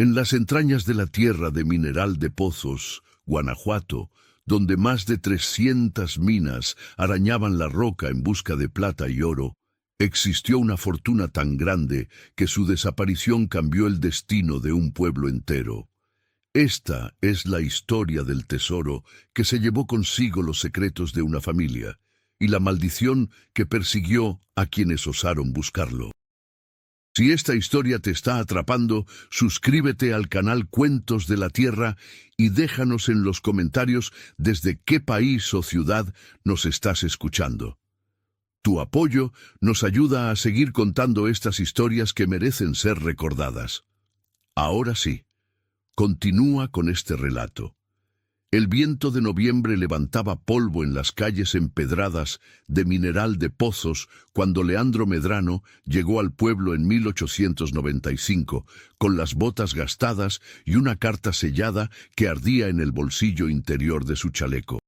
En las entrañas de la tierra de Mineral de Pozos, Guanajuato, donde más de 300 minas arañaban la roca en busca de plata y oro, existió una fortuna tan grande que su desaparición cambió el destino de un pueblo entero. Esta es la historia del tesoro que se llevó consigo los secretos de una familia y la maldición que persiguió a quienes osaron buscarlo. Si esta historia te está atrapando, suscríbete al canal Cuentos de la Tierra y déjanos en los comentarios desde qué país o ciudad nos estás escuchando. Tu apoyo nos ayuda a seguir contando estas historias que merecen ser recordadas. Ahora sí, continúa con este relato. El viento de noviembre levantaba polvo en las calles empedradas de Mineral de Pozos cuando Leandro Medrano llegó al pueblo en 1895, con las botas gastadas y una carta sellada que ardía en el bolsillo interior de su chaleco.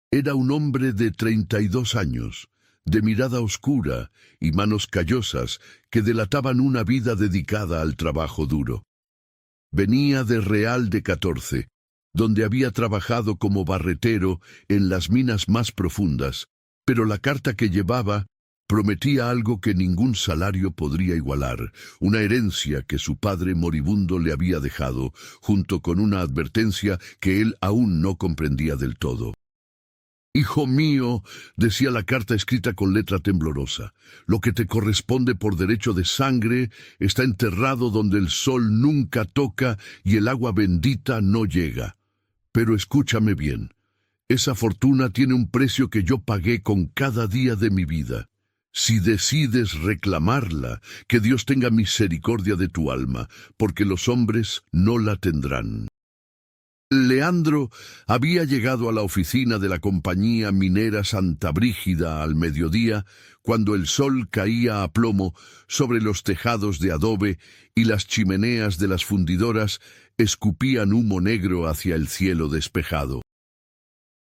Era un hombre de 32 años, de mirada oscura y manos callosas que delataban una vida dedicada al trabajo duro. Venía de Real de 14, donde había trabajado como barretero en las minas más profundas, pero la carta que llevaba prometía algo que ningún salario podría igualar, una herencia que su padre moribundo le había dejado, junto con una advertencia que él aún no comprendía del todo. «Hijo mío», decía la carta escrita con letra temblorosa, «lo que te corresponde por derecho de sangre está enterrado donde el sol nunca toca y el agua bendita no llega. Pero escúchame bien, esa fortuna tiene un precio que yo pagué con cada día de mi vida. Si decides reclamarla, que Dios tenga misericordia de tu alma, porque los hombres no la tendrán». Leandro había llegado a la oficina de la compañía minera Santa Brígida al mediodía, cuando el sol caía a plomo sobre los tejados de adobe y las chimeneas de las fundidoras escupían humo negro hacia el cielo despejado.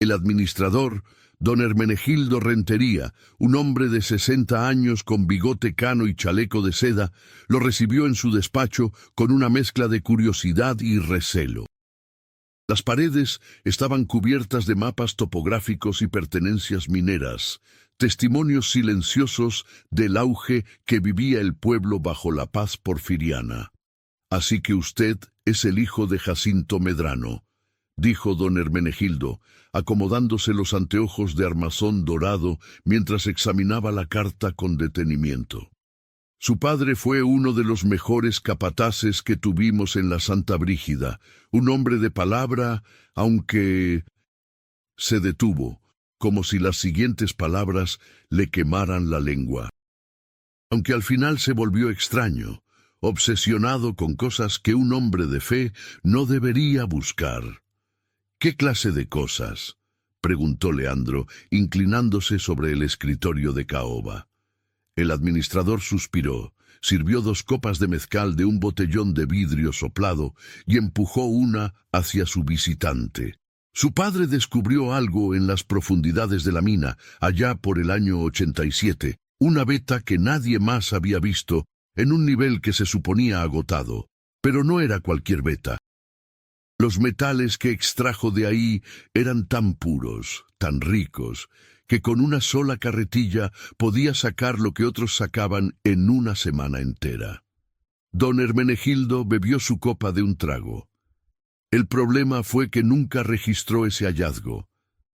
El administrador, don Hermenegildo Rentería, un hombre de 60 años con bigote cano y chaleco de seda, lo recibió en su despacho con una mezcla de curiosidad y recelo. Las paredes estaban cubiertas de mapas topográficos y pertenencias mineras, testimonios silenciosos del auge que vivía el pueblo bajo la paz porfiriana. «Así que usted es el hijo de Jacinto Medrano», dijo don Hermenegildo, acomodándose los anteojos de armazón dorado mientras examinaba la carta con detenimiento. Su padre fue uno de los mejores capataces que tuvimos en la Santa Brígida, un hombre de palabra, aunque... Se detuvo, como si las siguientes palabras le quemaran la lengua. Aunque al final se volvió extraño, obsesionado con cosas que un hombre de fe no debería buscar. «¿Qué clase de cosas?», preguntó Leandro, inclinándose sobre el escritorio de caoba. El administrador suspiró, sirvió 2 copas de mezcal de un botellón de vidrio soplado y empujó una hacia su visitante. Su padre descubrió algo en las profundidades de la mina, allá por el año 87, una veta que nadie más había visto, en un nivel que se suponía agotado. Pero no era cualquier veta. Los metales que extrajo de ahí eran tan puros, tan ricos, que con una sola carretilla podía sacar lo que otros sacaban en una semana entera. Don Hermenegildo bebió su copa de un trago. El problema fue que nunca registró ese hallazgo.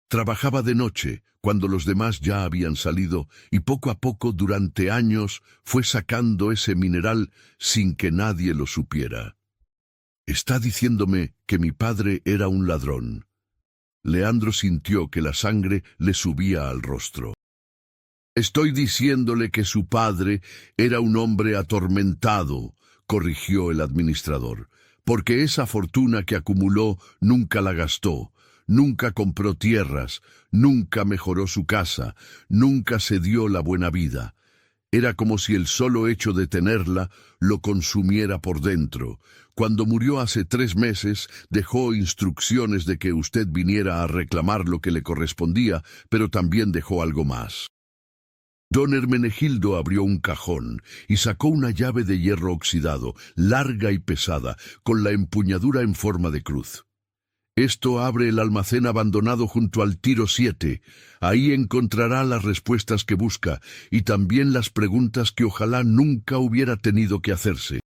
Trabajaba de noche, cuando los demás ya habían salido, y poco a poco, durante años, fue sacando ese mineral sin que nadie lo supiera. «Está diciéndome que mi padre era un ladrón». Leandro sintió que la sangre le subía al rostro. «Estoy diciéndole que su padre era un hombre atormentado», corrigió el administrador, «porque esa fortuna que acumuló nunca la gastó, nunca compró tierras, nunca mejoró su casa, nunca se dio la buena vida. Era como si el solo hecho de tenerla lo consumiera por dentro. Cuando murió hace 3 meses, dejó instrucciones de que usted viniera a reclamar lo que le correspondía, pero también dejó algo más». Don Hermenegildo abrió un cajón y sacó una llave de hierro oxidado, larga y pesada, con la empuñadura en forma de cruz. Esto abre el almacén abandonado junto al Tiro 7. Ahí encontrará las respuestas que busca y también las preguntas que ojalá nunca hubiera tenido que hacerse.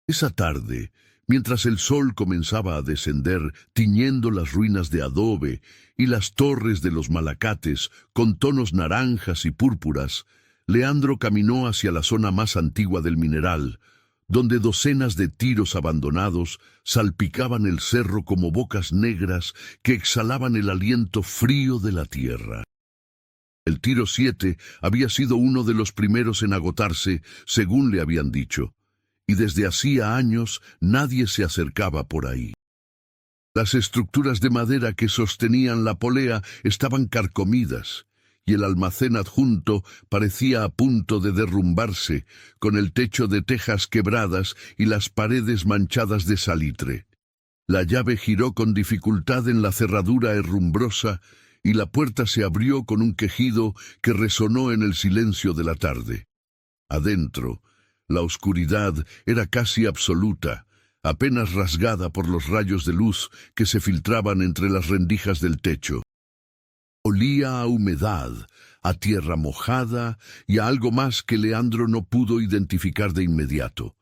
Esa tarde, mientras el sol comenzaba a descender, tiñendo las ruinas de adobe y las torres de los Malacates con tonos naranjas y púrpuras, Leandro caminó hacia la zona más antigua del mineral, donde docenas de tiros abandonados salpicaban el cerro como bocas negras que exhalaban el aliento frío de la tierra. El Tiro 7 había sido uno de los primeros en agotarse, según le habían dicho, y desde hacía años nadie se acercaba por ahí. Las estructuras de madera que sostenían la polea estaban carcomidas, y el almacén adjunto parecía a punto de derrumbarse, con el techo de tejas quebradas y las paredes manchadas de salitre. La llave giró con dificultad en la cerradura herrumbrosa, y la puerta se abrió con un quejido que resonó en el silencio de la tarde. Adentro, la oscuridad era casi absoluta, apenas rasgada por los rayos de luz que se filtraban entre las rendijas del techo. Olía a humedad, a tierra mojada y a algo más que Leandro no pudo identificar de inmediato.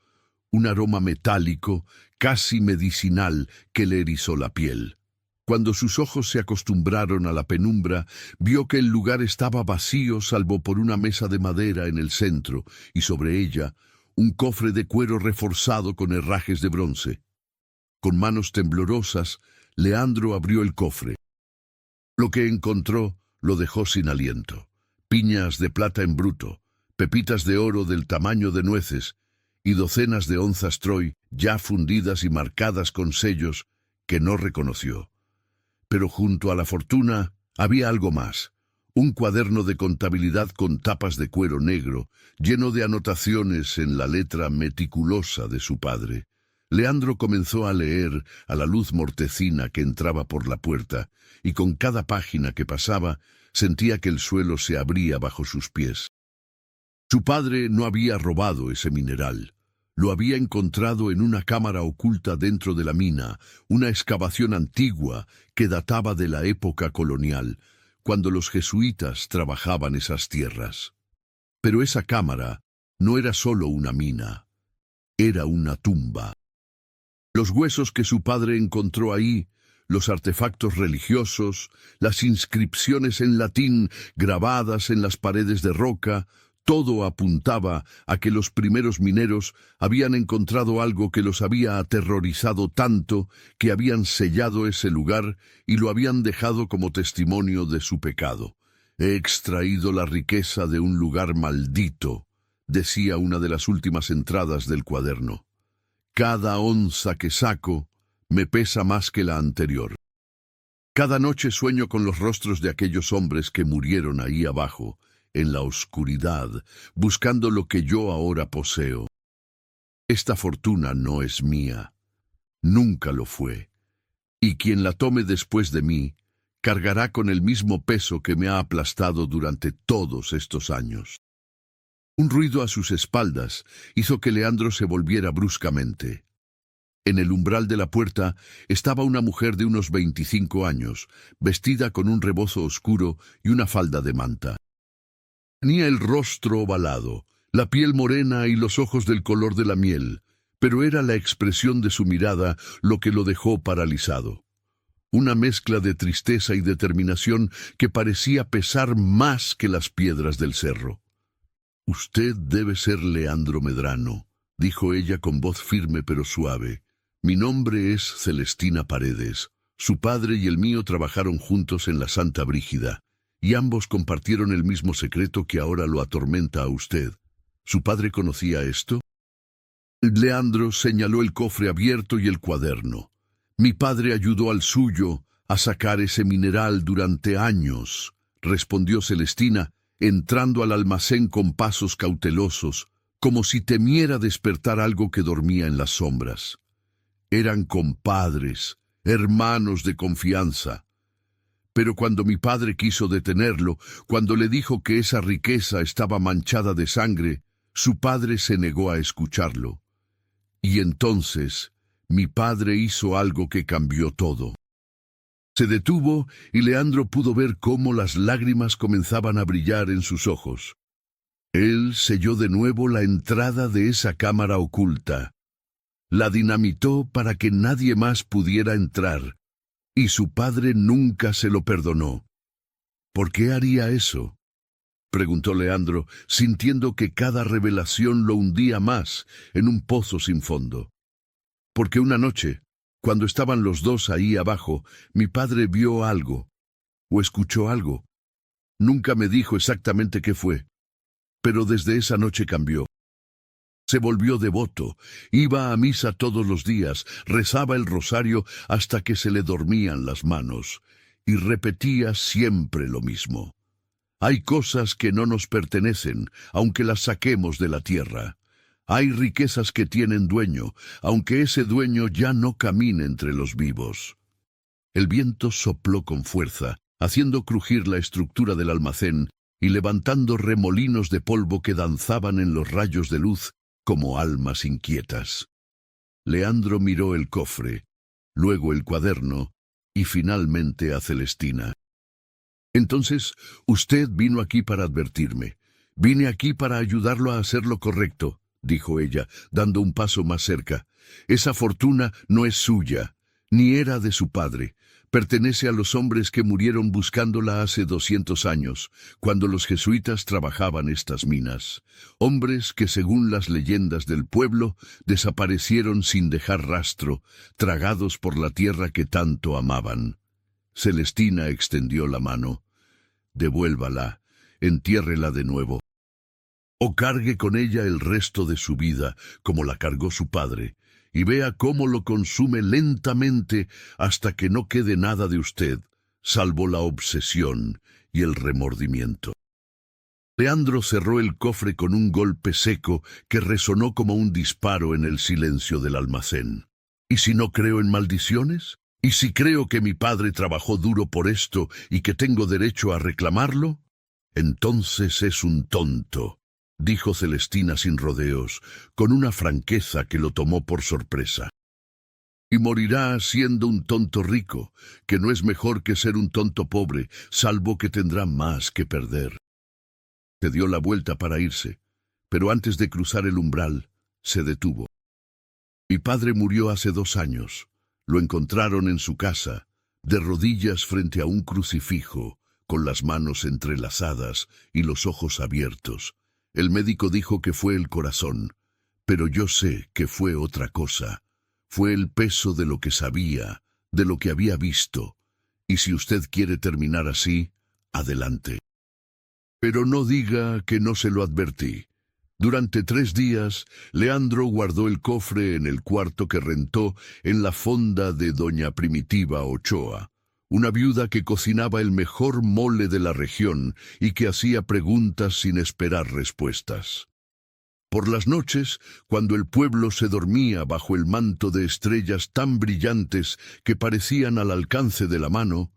Un aroma metálico, casi medicinal, que le erizó la piel. Cuando sus ojos se acostumbraron a la penumbra, vio que el lugar estaba vacío salvo por una mesa de madera en el centro y sobre ella un cofre de cuero reforzado con herrajes de bronce. Con manos temblorosas, Leandro abrió el cofre. Lo que encontró lo dejó sin aliento. Piñas de plata en bruto, pepitas de oro del tamaño de nueces y docenas de onzas Troy ya fundidas y marcadas con sellos que no reconoció. Pero junto a la fortuna había algo más. Un cuaderno de contabilidad con tapas de cuero negro, lleno de anotaciones en la letra meticulosa de su padre. Leandro comenzó a leer a la luz mortecina que entraba por la puerta, y con cada página que pasaba sentía que el suelo se abría bajo sus pies. Su padre no había robado ese mineral. Lo había encontrado en una cámara oculta dentro de la mina, una excavación antigua que databa de la época colonial, cuando los jesuitas trabajaban esas tierras. Pero esa cámara no era solo una mina, era una tumba. Los huesos que su padre encontró ahí, los artefactos religiosos, las inscripciones en latín grabadas en las paredes de roca, todo apuntaba a que los primeros mineros habían encontrado algo que los había aterrorizado tanto que habían sellado ese lugar y lo habían dejado como testimonio de su pecado. «He extraído la riqueza de un lugar maldito», decía una de las últimas entradas del cuaderno. «Cada onza que saco me pesa más que la anterior. Cada noche sueño con los rostros de aquellos hombres que murieron ahí abajo, en la oscuridad, buscando lo que yo ahora poseo. Esta fortuna no es mía, nunca lo fue, y quien la tome después de mí, cargará con el mismo peso que me ha aplastado durante todos estos años». Un ruido a sus espaldas hizo que Leandro se volviera bruscamente. En el umbral de la puerta estaba una mujer de unos 25 años, vestida con un rebozo oscuro y una falda de manta. Tenía el rostro ovalado, la piel morena y los ojos del color de la miel, pero era la expresión de su mirada lo que lo dejó paralizado. Una mezcla de tristeza y determinación que parecía pesar más que las piedras del cerro. «Usted debe ser Leandro Medrano», dijo ella con voz firme pero suave. «Mi nombre es Celestina Paredes. Su padre y el mío trabajaron juntos en la Santa Brígida, y ambos compartieron el mismo secreto que ahora lo atormenta a usted. ¿Su padre conocía esto?» Leandro señaló el cofre abierto y el cuaderno. «Mi padre ayudó al suyo a sacar ese mineral durante años», respondió Celestina, entrando al almacén con pasos cautelosos, como si temiera despertar algo que dormía en las sombras. Eran compadres, hermanos de confianza. Pero cuando mi padre quiso detenerlo, cuando le dijo que esa riqueza estaba manchada de sangre, su padre se negó a escucharlo. Y entonces, mi padre hizo algo que cambió todo. Se detuvo y Leandro pudo ver cómo las lágrimas comenzaban a brillar en sus ojos. Él selló de nuevo la entrada de esa cámara oculta. La dinamitó para que nadie más pudiera entrar, y su padre nunca se lo perdonó. ¿Por qué haría eso?, preguntó Leandro, sintiendo que cada revelación lo hundía más en un pozo sin fondo. Porque una noche, cuando estaban los dos ahí abajo, mi padre vio algo, o escuchó algo. Nunca me dijo exactamente qué fue, pero desde esa noche cambió. Se volvió devoto, iba a misa todos los días, rezaba el rosario hasta que se le dormían las manos, y repetía siempre lo mismo. Hay cosas que no nos pertenecen, aunque las saquemos de la tierra. Hay riquezas que tienen dueño, aunque ese dueño ya no camine entre los vivos. El viento sopló con fuerza, haciendo crujir la estructura del almacén y levantando remolinos de polvo que danzaban en los rayos de luz como almas inquietas. Leandro miró el cofre, luego el cuaderno y finalmente a Celestina. Entonces, usted vino aquí para advertirme. Vine aquí para ayudarlo a hacer lo correcto, dijo ella, dando un paso más cerca. Esa fortuna no es suya, ni era de su padre. Pertenece a los hombres que murieron buscándola hace 200 años, cuando los jesuitas trabajaban estas minas. Hombres que, según las leyendas del pueblo, desaparecieron sin dejar rastro, tragados por la tierra que tanto amaban. Celestina extendió la mano. Devuélvala, entiérrela de nuevo. O cargue con ella el resto de su vida, como la cargó su padre, y vea cómo lo consume lentamente hasta que no quede nada de usted, salvo la obsesión y el remordimiento. Leandro cerró el cofre con un golpe seco que resonó como un disparo en el silencio del almacén. ¿Y si no creo en maldiciones? ¿Y si creo que mi padre trabajó duro por esto y que tengo derecho a reclamarlo? Entonces es un tonto, dijo Celestina sin rodeos, con una franqueza que lo tomó por sorpresa. Y morirá siendo un tonto rico, que no es mejor que ser un tonto pobre, salvo que tendrá más que perder. Se dio la vuelta para irse, pero antes de cruzar el umbral, se detuvo. Mi padre murió hace 2 años. Lo encontraron en su casa, de rodillas frente a un crucifijo, con las manos entrelazadas y los ojos abiertos. El médico dijo que fue el corazón, pero yo sé que fue otra cosa. Fue el peso de lo que sabía, de lo que había visto. Y si usted quiere terminar así, adelante. Pero no diga que no se lo advertí. Durante 3 días, Leandro guardó el cofre en el cuarto que rentó en la fonda de doña Primitiva Ochoa, una viuda que cocinaba el mejor mole de la región y que hacía preguntas sin esperar respuestas. Por las noches, cuando el pueblo se dormía bajo el manto de estrellas tan brillantes que parecían al alcance de la mano,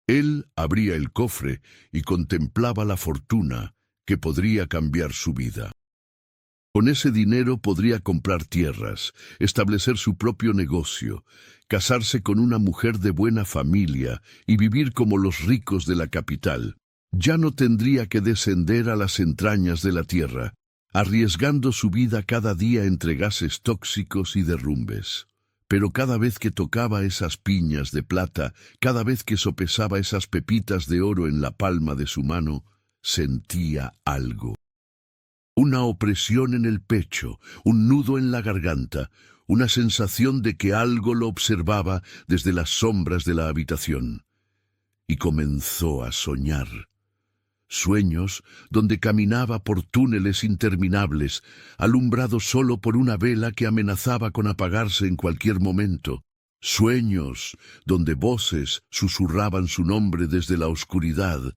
él abría el cofre y contemplaba la fortuna que podría cambiar su vida. Con ese dinero podría comprar tierras, establecer su propio negocio, casarse con una mujer de buena familia y vivir como los ricos de la capital. Ya no tendría que descender a las entrañas de la tierra, arriesgando su vida cada día entre gases tóxicos y derrumbes. Pero cada vez que tocaba esas piñas de plata, cada vez que sopesaba esas pepitas de oro en la palma de su mano, sentía algo. Una opresión en el pecho, un nudo en la garganta, una sensación de que algo lo observaba desde las sombras de la habitación. Y comenzó a soñar. Sueños donde caminaba por túneles interminables, alumbrado solo por una vela que amenazaba con apagarse en cualquier momento. Sueños donde voces susurraban su nombre desde la oscuridad.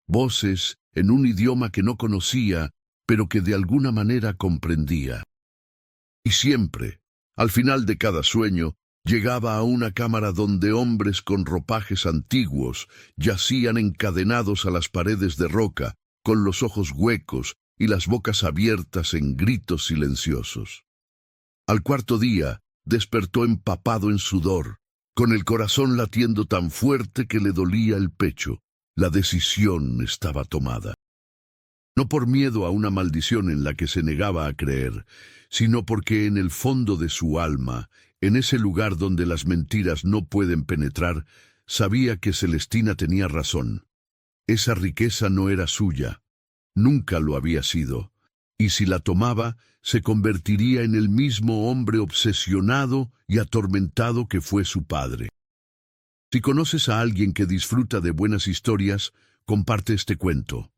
Voces en un idioma que no conocía, pero que de alguna manera comprendía. Y siempre, al final de cada sueño, Llegaba a una cámara donde hombres con ropajes antiguos yacían encadenados a las paredes de roca, con los ojos huecos y las bocas abiertas en gritos silenciosos. Al cuarto día, despertó empapado en sudor, con el corazón latiendo tan fuerte que le dolía el pecho. La decisión estaba tomada. No por miedo a una maldición en la que se negaba a creer, sino porque en el fondo de su alma, en ese lugar donde las mentiras no pueden penetrar, sabía que Celestina tenía razón. Esa riqueza no era suya, nunca lo había sido, y si la tomaba, se convertiría en el mismo hombre obsesionado y atormentado que fue su padre. Si conoces a alguien que disfruta de buenas historias, comparte este cuento.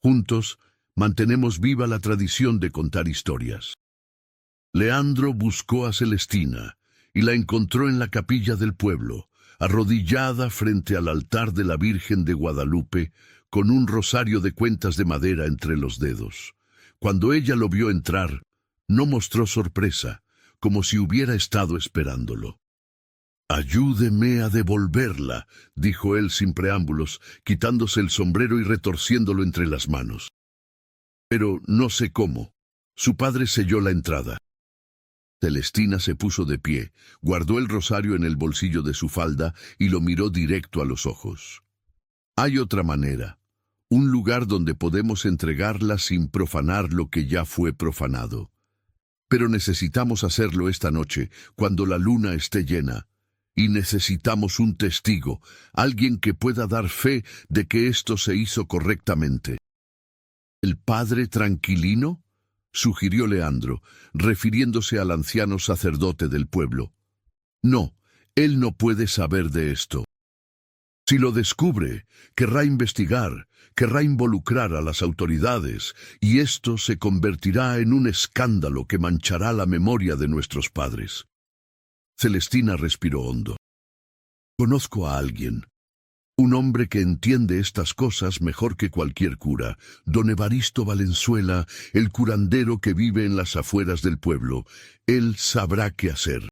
Juntos, mantenemos viva la tradición de contar historias. Leandro buscó a Celestina y la encontró en la capilla del pueblo, arrodillada frente al altar de la Virgen de Guadalupe, con un rosario de cuentas de madera entre los dedos. Cuando ella lo vio entrar, no mostró sorpresa, como si hubiera estado esperándolo. «Ayúdeme a devolverla», dijo él sin preámbulos, quitándose el sombrero y retorciéndolo entre las manos. Pero no sé cómo. Su padre selló la entrada. Celestina se puso de pie, guardó el rosario en el bolsillo de su falda y lo miró directo a los ojos. «Hay otra manera, un lugar donde podemos entregarla sin profanar lo que ya fue profanado. Pero necesitamos hacerlo esta noche, cuando la luna esté llena. Y necesitamos un testigo, alguien que pueda dar fe de que esto se hizo correctamente». «¿El padre Tranquilino?», sugirió Leandro, refiriéndose al anciano sacerdote del pueblo. «No, él no puede saber de esto. Si lo descubre, querrá investigar, querrá involucrar a las autoridades, y esto se convertirá en un escándalo que manchará la memoria de nuestros padres». Celestina respiró hondo. «Conozco a alguien. Un hombre que entiende estas cosas mejor que cualquier cura, don Evaristo Valenzuela, el curandero que vive en las afueras del pueblo. Él sabrá qué hacer».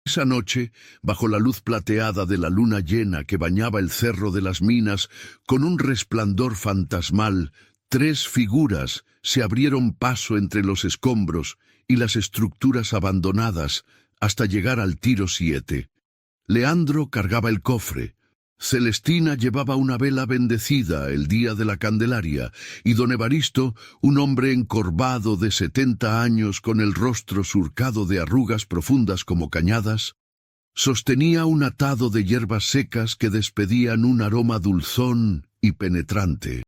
Esa noche, bajo la luz plateada de la luna llena que bañaba el cerro de las minas, con un resplandor fantasmal, 3 figuras se abrieron paso entre los escombros y las estructuras abandonadas hasta llegar al tiro 7. Leandro cargaba el cofre. Celestina llevaba una vela bendecida el día de la Candelaria, y don Evaristo, un hombre encorvado de 70 años con el rostro surcado de arrugas profundas como cañadas, sostenía un atado de hierbas secas que despedían un aroma dulzón y penetrante.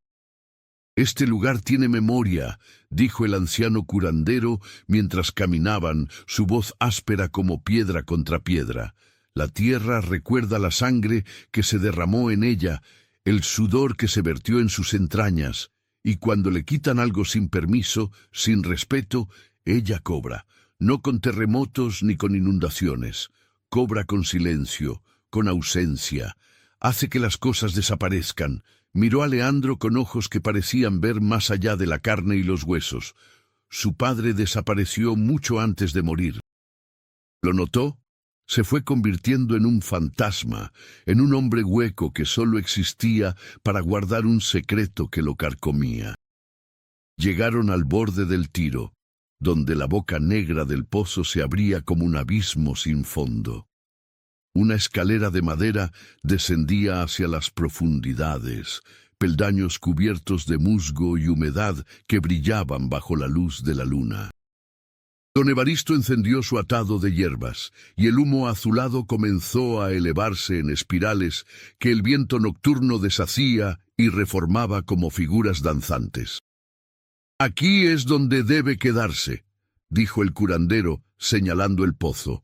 «Este lugar tiene memoria», dijo el anciano curandero mientras caminaban, su voz áspera como piedra contra piedra. «La tierra recuerda la sangre que se derramó en ella, el sudor que se vertió en sus entrañas, y cuando le quitan algo sin permiso, sin respeto, ella cobra, no con terremotos ni con inundaciones. Cobra con silencio, con ausencia, hace que las cosas desaparezcan». Miró a Leandro con ojos que parecían ver más allá de la carne y los huesos. Su padre desapareció mucho antes de morir. ¿Lo notó? Se fue convirtiendo en un fantasma, en un hombre hueco que solo existía para guardar un secreto que lo carcomía. Llegaron al borde del tiro, donde la boca negra del pozo se abría como un abismo sin fondo. Una escalera de madera descendía hacia las profundidades, peldaños cubiertos de musgo y humedad que brillaban bajo la luz de la luna. Don Evaristo encendió su atado de hierbas, y el humo azulado comenzó a elevarse en espirales que el viento nocturno deshacía y reformaba como figuras danzantes. «Aquí es donde debe quedarse», dijo el curandero, señalando el pozo.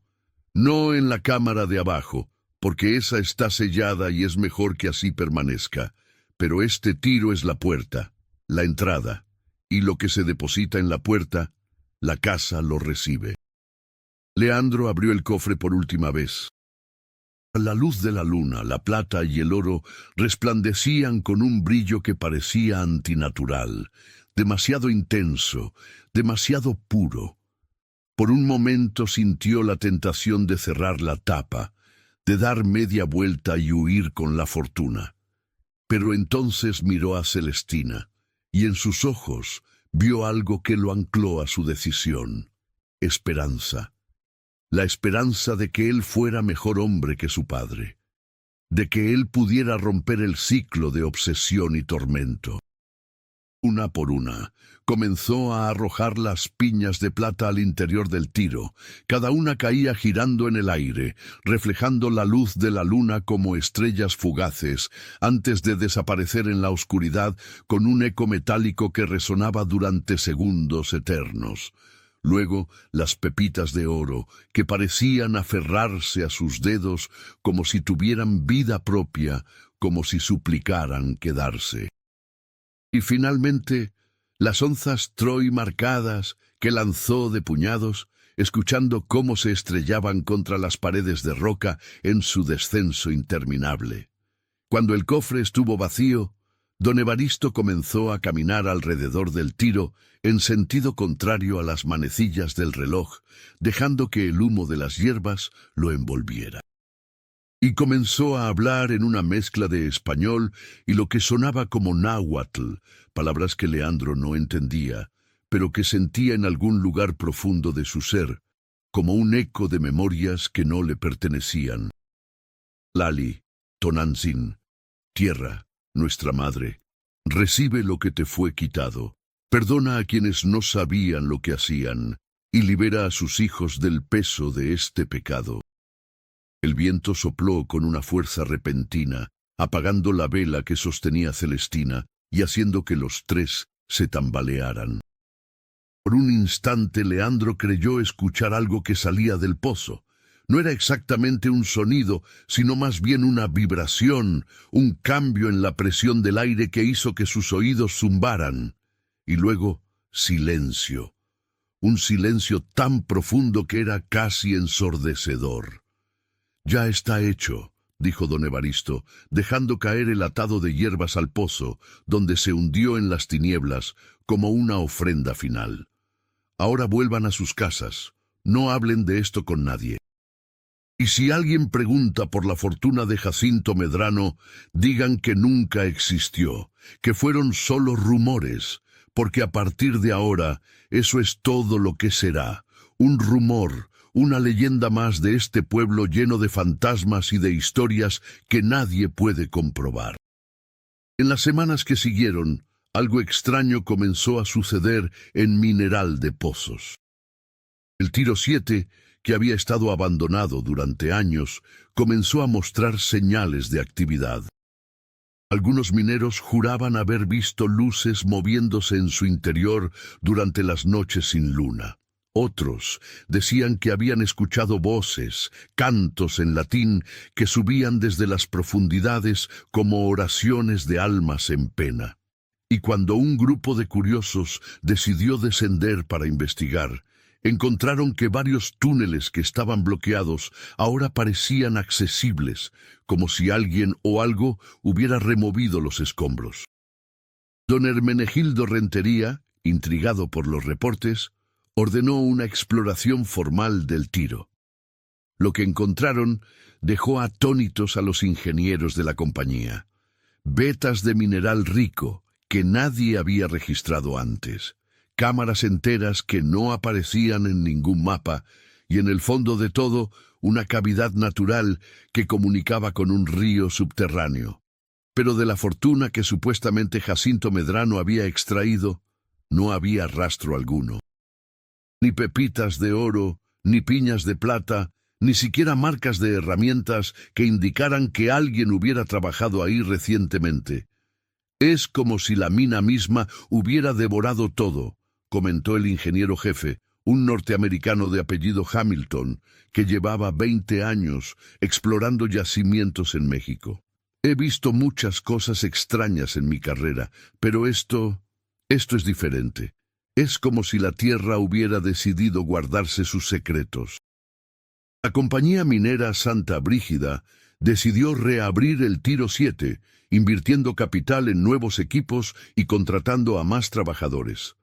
«No en la cámara de abajo, porque esa está sellada y es mejor que así permanezca. Pero este tiro es la puerta, la entrada, y lo que se deposita en la puerta, la casa lo recibe». Leandro abrió el cofre por última vez. A la luz de la luna, la plata y el oro resplandecían con un brillo que parecía antinatural, demasiado intenso, demasiado puro. Por un momento sintió la tentación de cerrar la tapa, de dar media vuelta y huir con la fortuna. Pero entonces miró a Celestina, y en sus ojos vio algo que lo ancló a su decisión: esperanza. La esperanza de que él fuera mejor hombre que su padre, de que él pudiera romper el ciclo de obsesión y tormento. Una por una, comenzó a arrojar las piñas de plata al interior del tiro. Cada una caía girando en el aire, reflejando la luz de la luna como estrellas fugaces, antes de desaparecer en la oscuridad con un eco metálico que resonaba durante segundos eternos. Luego, las pepitas de oro, que parecían aferrarse a sus dedos como si tuvieran vida propia, como si suplicaran quedarse. Y finalmente, las onzas Troy marcadas que lanzó de puñados, escuchando cómo se estrellaban contra las paredes de roca en su descenso interminable. Cuando el cofre estuvo vacío, don Evaristo comenzó a caminar alrededor del tiro en sentido contrario a las manecillas del reloj, dejando que el humo de las hierbas lo envolviera. Y comenzó a hablar en una mezcla de español y lo que sonaba como náhuatl, palabras que Leandro no entendía, pero que sentía en algún lugar profundo de su ser, como un eco de memorias que no le pertenecían. Lali, Tonantzin, tierra, nuestra madre, recibe lo que te fue quitado, perdona a quienes no sabían lo que hacían, y libera a sus hijos del peso de este pecado. El viento sopló con una fuerza repentina, apagando la vela que sostenía Celestina y haciendo que los tres se tambalearan. Por un instante Leandro creyó escuchar algo que salía del pozo. No era exactamente un sonido, sino más bien una vibración, un cambio en la presión del aire que hizo que sus oídos zumbaran. Y luego, silencio. Un silencio tan profundo que era casi ensordecedor. «Ya está hecho», dijo don Evaristo, dejando caer el atado de hierbas al pozo, donde se hundió en las tinieblas como una ofrenda final. «Ahora vuelvan a sus casas. No hablen de esto con nadie. Y si alguien pregunta por la fortuna de Jacinto Medrano, digan que nunca existió, que fueron solo rumores, porque a partir de ahora eso es todo lo que será, un rumor, una leyenda más de este pueblo lleno de fantasmas y de historias que nadie puede comprobar». En las semanas que siguieron, algo extraño comenzó a suceder en Mineral de Pozos. El Tiro 7, que había estado abandonado durante años, comenzó a mostrar señales de actividad. Algunos mineros juraban haber visto luces moviéndose en su interior durante las noches sin luna. Otros decían que habían escuchado voces, cantos en latín que subían desde las profundidades como oraciones de almas en pena. Y cuando un grupo de curiosos decidió descender para investigar, encontraron que varios túneles que estaban bloqueados ahora parecían accesibles, como si alguien o algo hubiera removido los escombros. Don Hermenegildo Rentería, intrigado por los reportes, ordenó una exploración formal del Tiro. Lo que encontraron dejó atónitos a los ingenieros de la compañía. Vetas de mineral rico que nadie había registrado antes, cámaras enteras que no aparecían en ningún mapa, y en el fondo de todo, una cavidad natural que comunicaba con un río subterráneo. Pero de la fortuna que supuestamente Jacinto Medrano había extraído, no había rastro alguno. Ni pepitas de oro, ni piñas de plata, ni siquiera marcas de herramientas que indicaran que alguien hubiera trabajado ahí recientemente. «Es como si la mina misma hubiera devorado todo», comentó el ingeniero jefe, un norteamericano de apellido Hamilton, que llevaba 20 años explorando yacimientos en México. «He visto muchas cosas extrañas en mi carrera, pero esto es diferente. Es como si la tierra hubiera decidido guardarse sus secretos». La compañía minera Santa Brígida decidió reabrir el Tiro 7, invirtiendo capital en nuevos equipos y contratando a más trabajadores.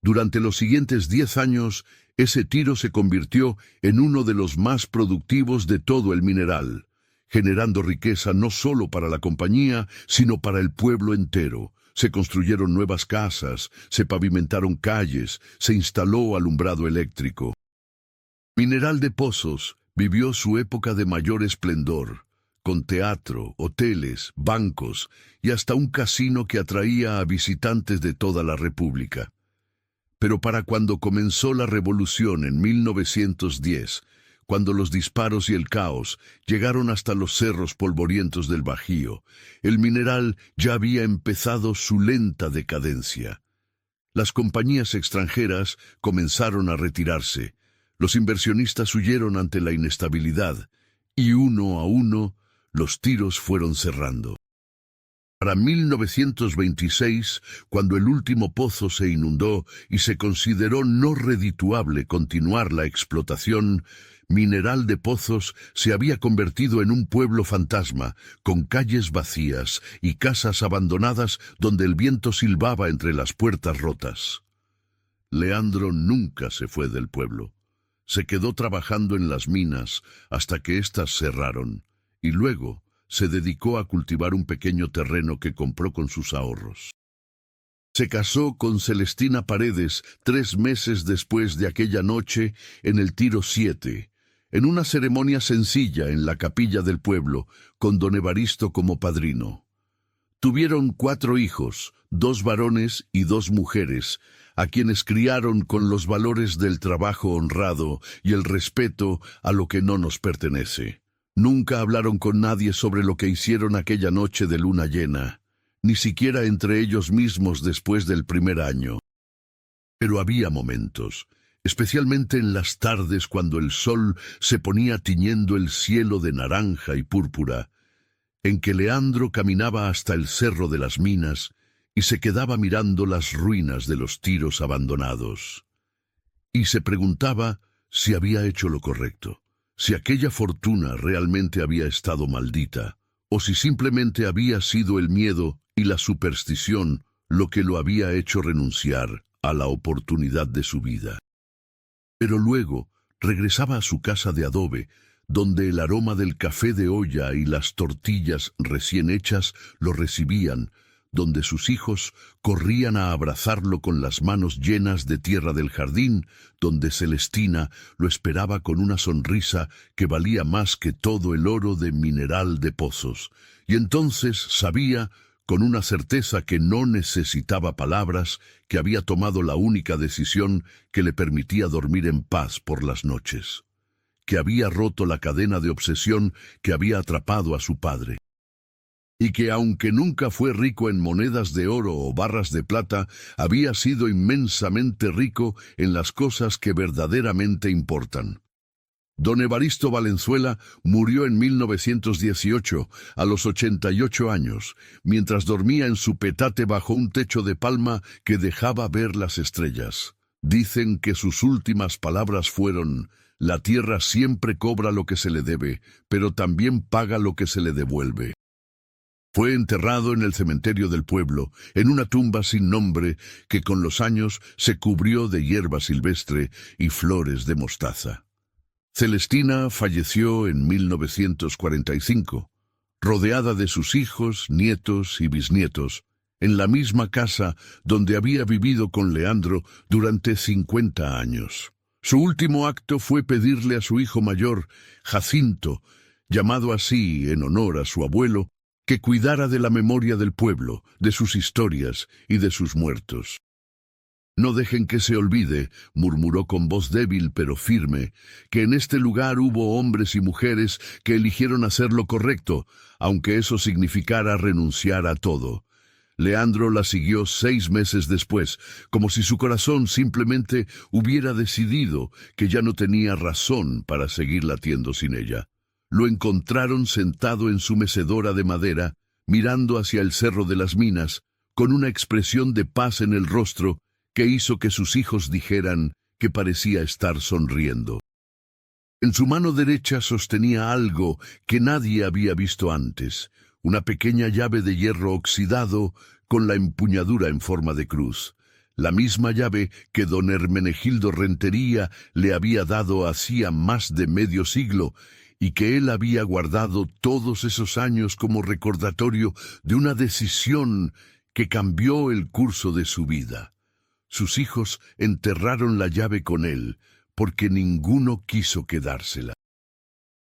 Durante los siguientes 10 años, ese tiro se convirtió en uno de los más productivos de todo el mineral, generando riqueza no solo para la compañía, sino para el pueblo entero. Se construyeron nuevas casas, se pavimentaron calles, se instaló alumbrado eléctrico. Mineral de Pozos vivió su época de mayor esplendor, con teatro, hoteles, bancos y hasta un casino que atraía a visitantes de toda la República. Pero para cuando comenzó la revolución en 1910, cuando los disparos y el caos llegaron hasta los cerros polvorientos del Bajío, el mineral ya había empezado su lenta decadencia. Las compañías extranjeras comenzaron a retirarse, los inversionistas huyeron ante la inestabilidad, y uno a uno los tiros fueron cerrando. Para 1926, cuando el último pozo se inundó y se consideró no redituable continuar la explotación, Mineral de Pozos se había convertido en un pueblo fantasma, con calles vacías y casas abandonadas donde el viento silbaba entre las puertas rotas. Leandro nunca se fue del pueblo. Se quedó trabajando en las minas hasta que éstas cerraron, y luego se dedicó a cultivar un pequeño terreno que compró con sus ahorros. Se casó con Celestina Paredes 3 meses después de aquella noche en el Tiro 7, en una ceremonia sencilla en la capilla del pueblo, con don Evaristo como padrino. Tuvieron 4 hijos, 2 varones y 2 mujeres, a quienes criaron con los valores del trabajo honrado y el respeto a lo que no nos pertenece. Nunca hablaron con nadie sobre lo que hicieron aquella noche de luna llena, ni siquiera entre ellos mismos después del primer año. Pero había momentos, especialmente en las tardes cuando el sol se ponía tiñendo el cielo de naranja y púrpura, en que Leandro caminaba hasta el Cerro de las Minas y se quedaba mirando las ruinas de los tiros abandonados. Y se preguntaba si había hecho lo correcto. Si aquella fortuna realmente había estado maldita, o si simplemente había sido el miedo y la superstición lo que lo había hecho renunciar a la oportunidad de su vida. Pero luego regresaba a su casa de adobe, donde el aroma del café de olla y las tortillas recién hechas lo recibían, donde sus hijos corrían a abrazarlo con las manos llenas de tierra del jardín, donde Celestina lo esperaba con una sonrisa que valía más que todo el oro de Mineral de Pozos. Y entonces sabía, con una certeza que no necesitaba palabras, que había tomado la única decisión que le permitía dormir en paz por las noches, que había roto la cadena de obsesión que había atrapado a su padre. Y que aunque nunca fue rico en monedas de oro o barras de plata, había sido inmensamente rico en las cosas que verdaderamente importan. Don Evaristo Valenzuela murió en 1918, a los 88 años, mientras dormía en su petate bajo un techo de palma que dejaba ver las estrellas. Dicen que sus últimas palabras fueron: «La tierra siempre cobra lo que se le debe, pero también paga lo que se le devuelve». Fue enterrado en el cementerio del pueblo, en una tumba sin nombre que con los años se cubrió de hierba silvestre y flores de mostaza. Celestina falleció en 1945, rodeada de sus hijos, nietos y bisnietos, en la misma casa donde había vivido con Leandro durante 50 años. Su último acto fue pedirle a su hijo mayor, Jacinto, llamado así en honor a su abuelo, que cuidara de la memoria del pueblo, de sus historias y de sus muertos. «No dejen que se olvide», murmuró con voz débil pero firme, «que en este lugar hubo hombres y mujeres que eligieron hacer lo correcto, aunque eso significara renunciar a todo». Leandro la siguió 6 meses después, como si su corazón simplemente hubiera decidido que ya no tenía razón para seguir latiendo sin ella. Lo encontraron sentado en su mecedora de madera, mirando hacia el Cerro de las Minas, con una expresión de paz en el rostro que hizo que sus hijos dijeran que parecía estar sonriendo. En su mano derecha sostenía algo que nadie había visto antes, una pequeña llave de hierro oxidado con la empuñadura en forma de cruz. la misma llave que don Hermenegildo Rentería le había dado hacía más de medio siglo y que él había guardado todos esos años como recordatorio de una decisión que cambió el curso de su vida. Sus hijos enterraron la llave con él, porque ninguno quiso quedársela.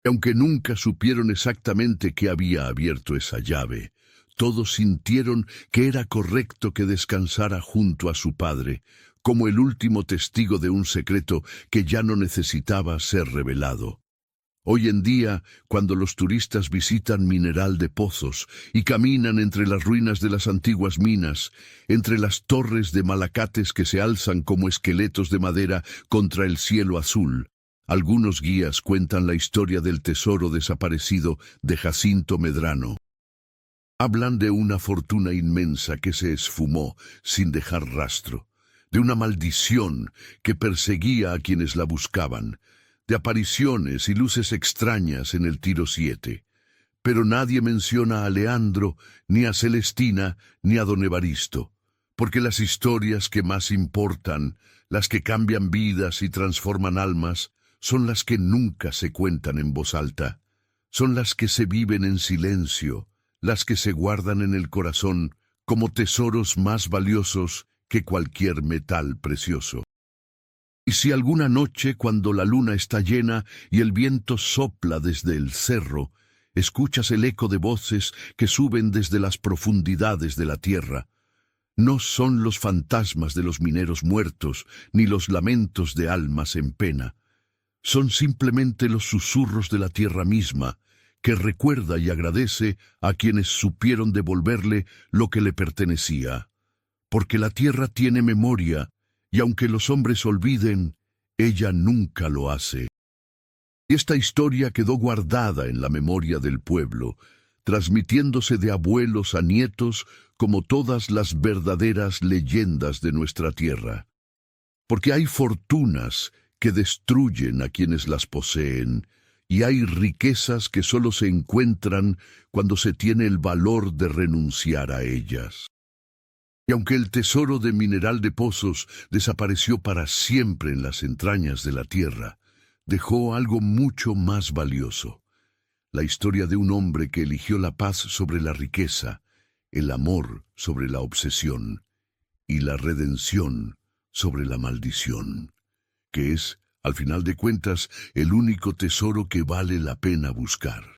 Aunque nunca supieron exactamente qué había abierto esa llave, todos sintieron que era correcto que descansara junto a su padre, como el último testigo de un secreto que ya no necesitaba ser revelado. Hoy en día, cuando los turistas visitan Mineral de Pozos y caminan entre las ruinas de las antiguas minas, entre las torres de malacates que se alzan como esqueletos de madera contra el cielo azul, algunos guías cuentan la historia del tesoro desaparecido de Jacinto Medrano. Hablan de una fortuna inmensa que se esfumó sin dejar rastro, de una maldición que perseguía a quienes la buscaban, de apariciones y luces extrañas en el Tiro 7. Pero nadie menciona a Leandro, ni a Celestina, ni a don Evaristo, porque las historias que más importan, las que cambian vidas y transforman almas, son las que nunca se cuentan en voz alta, son las que se viven en silencio, las que se guardan en el corazón como tesoros más valiosos que cualquier metal precioso. Y si alguna noche, cuando la luna está llena y el viento sopla desde el cerro, escuchas el eco de voces que suben desde las profundidades de la tierra, no son los fantasmas de los mineros muertos ni los lamentos de almas en pena, son simplemente los susurros de la tierra misma, que recuerda y agradece a quienes supieron devolverle lo que le pertenecía. Porque la tierra tiene memoria, y aunque los hombres olviden, ella nunca lo hace. Y esta historia quedó guardada en la memoria del pueblo, transmitiéndose de abuelos a nietos como todas las verdaderas leyendas de nuestra tierra. Porque hay fortunas que destruyen a quienes las poseen, y hay riquezas que solo se encuentran cuando se tiene el valor de renunciar a ellas. Y aunque el tesoro de Mineral de Pozos desapareció para siempre en las entrañas de la tierra, dejó algo mucho más valioso: la historia de un hombre que eligió la paz sobre la riqueza, el amor sobre la obsesión, y la redención sobre la maldición, que es, al final de cuentas, el único tesoro que vale la pena buscar.